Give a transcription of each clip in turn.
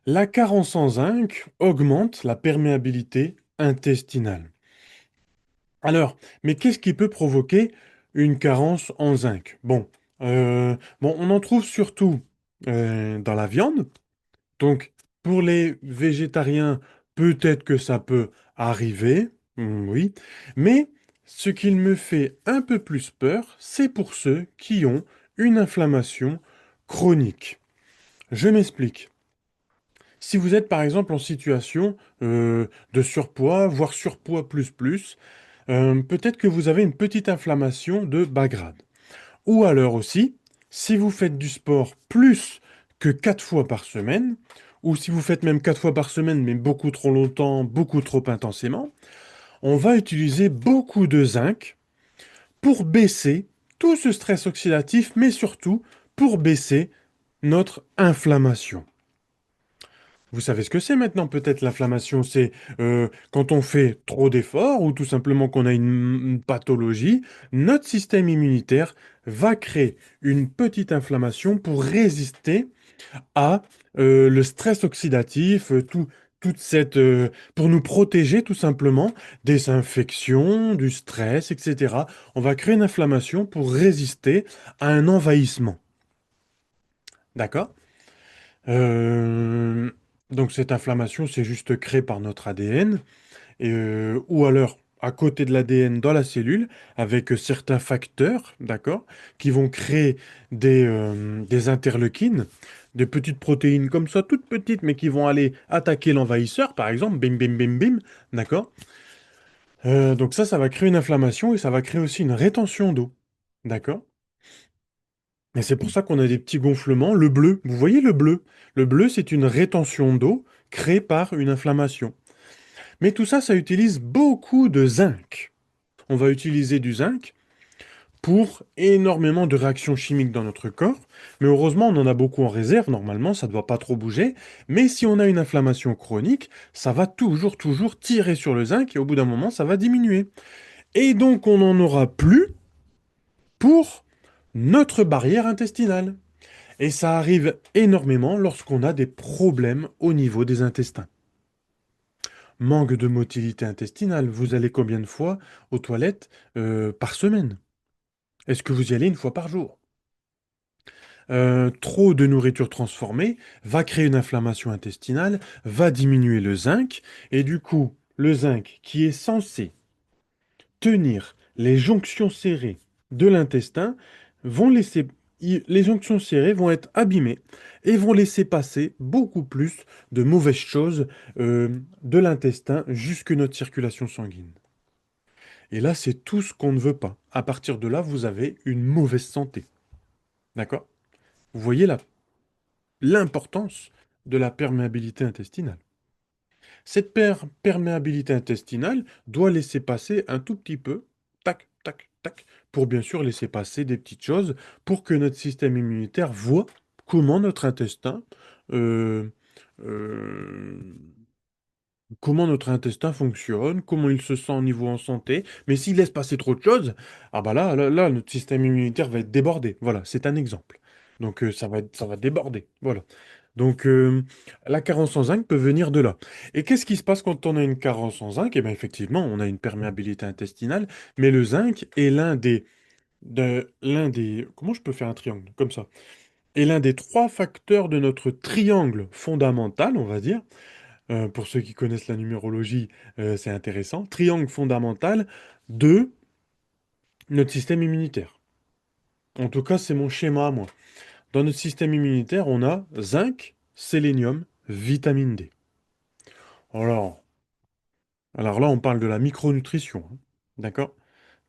La carence en zinc augmente la perméabilité intestinale. Alors, mais qu'est-ce qui peut provoquer une carence en zinc? Bon, on en trouve surtout dans la viande. Donc, pour les végétariens, peut-être que ça peut arriver, oui. Mais ce qu'il me fait un peu plus peur, c'est pour ceux qui ont une inflammation chronique. Je m'explique. Si vous êtes par exemple en situation de surpoids, voire surpoids plus, peut-être que vous avez une petite inflammation de bas grade. Ou alors aussi, si vous faites du sport plus que 4 fois par semaine, ou si vous faites même 4 fois par semaine, mais beaucoup trop longtemps, beaucoup trop intensément, on va utiliser beaucoup de zinc pour baisser tout ce stress oxydatif, mais surtout pour baisser notre inflammation. Vous savez ce que c'est maintenant, peut-être l'inflammation, c'est quand on fait trop d'efforts ou tout simplement qu'on a une pathologie, notre système immunitaire va créer une petite inflammation pour résister à le stress oxydatif, pour nous protéger tout simplement des infections, du stress, etc. On va créer une inflammation pour résister à un envahissement. D'accord? Euh, donc cette inflammation, c'est juste créé par notre ADN, ou alors à côté de l'ADN dans la cellule, avec certains facteurs, d'accord, qui vont créer des interleukines, des petites protéines comme ça, toutes petites, mais qui vont aller attaquer l'envahisseur, par exemple, bim, bim, bim, bim, d'accord? Donc ça va créer une inflammation et ça va créer aussi une rétention d'eau, d'accord? Et c'est pour ça qu'on a des petits gonflements. Le bleu, vous voyez le bleu? Le bleu, c'est une rétention d'eau créée par une inflammation. Mais tout ça, ça utilise beaucoup de zinc. On va utiliser du zinc pour énormément de réactions chimiques dans notre corps. Mais heureusement, on en a beaucoup en réserve. Normalement, ça ne doit pas trop bouger. Mais si on a une inflammation chronique, ça va toujours tirer sur le zinc et au bout d'un moment, ça va diminuer. Et donc, on n'en aura plus pour notre barrière intestinale. Et ça arrive énormément lorsqu'on a des problèmes au niveau des intestins. Manque de motilité intestinale. Vous allez combien de fois aux toilettes par semaine? Est-ce que vous y allez une fois par jour? Trop de nourriture transformée va créer une inflammation intestinale, va diminuer le zinc, et du coup, le zinc qui est censé tenir les jonctions serrées de l'intestin vont laisser les jonctions serrées vont être abîmées et vont laisser passer beaucoup plus de mauvaises choses de l'intestin jusque notre circulation sanguine. Et là, c'est tout ce qu'on ne veut pas. À partir de là, vous avez une mauvaise santé. D'accord? Vous voyez l'importance de la perméabilité intestinale. Cette perméabilité intestinale doit laisser passer un tout petit peu, tac, tac, tac, pour bien sûr laisser passer des petites choses pour que notre système immunitaire voit comment notre intestin, euh, euh, comment notre intestin fonctionne, comment il se sent au niveau en santé. Mais s'il laisse passer trop de choses, ah bah là, notre système immunitaire va être débordé. Voilà, c'est un exemple. Donc ça va déborder. Voilà. Donc, la carence en zinc peut venir de là. Et qu'est-ce qui se passe quand on a une carence en zinc? Eh bien, effectivement, on a une perméabilité intestinale, mais le zinc est comment je peux faire un triangle? Comme ça. Est l'un des trois facteurs de notre triangle fondamental, on va dire. Pour ceux qui connaissent la numérologie, c'est intéressant. Triangle fondamental de notre système immunitaire. En tout cas, c'est mon schéma à moi. Dans notre système immunitaire, on a zinc, sélénium, vitamine D. Alors, alors là, on parle de la micronutrition, hein. D'accord?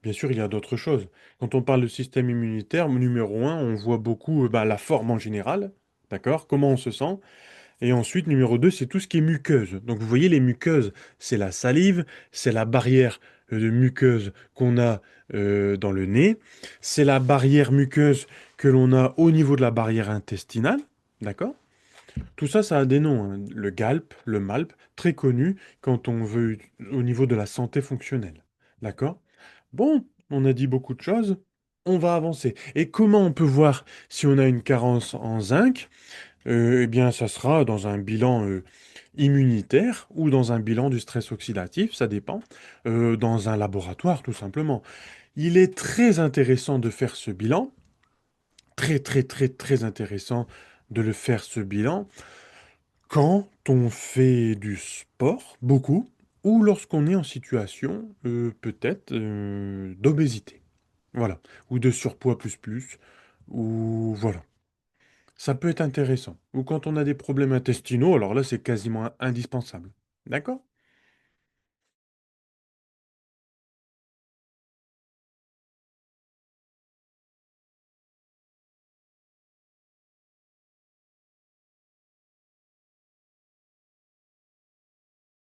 Bien sûr, il y a d'autres choses. Quand on parle de système immunitaire, numéro un, on voit beaucoup la forme en général. D'accord? Comment on se sent? Et ensuite, numéro 2, c'est tout ce qui est muqueuse. Donc vous voyez, les muqueuses, c'est la salive, c'est la barrière de muqueuse qu'on a dans le nez, c'est la barrière muqueuse que l'on a au niveau de la barrière intestinale. D'accord? Tout ça, ça a des noms, hein. Le GALP, le MALP, très connu quand on veut au niveau de la santé fonctionnelle. D'accord? Bon, on a dit beaucoup de choses. On va avancer. Et comment on peut voir si on a une carence en zinc? Eh bien, ça sera dans un bilan immunitaire ou dans un bilan du stress oxydatif, ça dépend, dans un laboratoire tout simplement. Il est très intéressant de faire ce bilan, très très très très intéressant de le faire ce bilan quand on fait du sport, beaucoup, ou lorsqu'on est en situation peut-être d'obésité, voilà, ou de surpoids plus plus, ou voilà. Ça peut être intéressant. Ou quand on a des problèmes intestinaux, alors là c'est quasiment indispensable. D'accord?